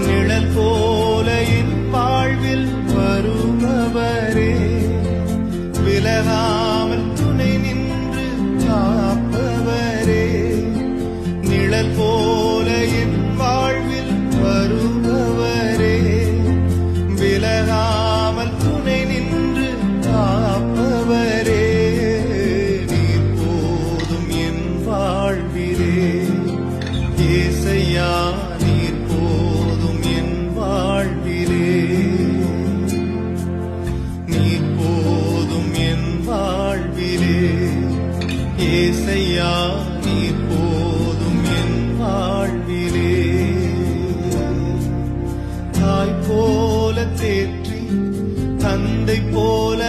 நிழல் போல என் வாழ்வில் வருபவரே, விலகாமல் துணை நின்று காப்பவரே, நிழல் போல என் வாழ்வில் வருபவரே, விலகாமல் துணை நின்று காப்பவரே, நீர் போதும் என் வாழ்விலே. ஏசையா நீர் போதும் என் வாழ்விலே, நீர் போதும் என் வாழ்விலே. ஏசையா நீர் போதும் என் வாழ்விலே. தாய் போல தேற்றி தந்தை போல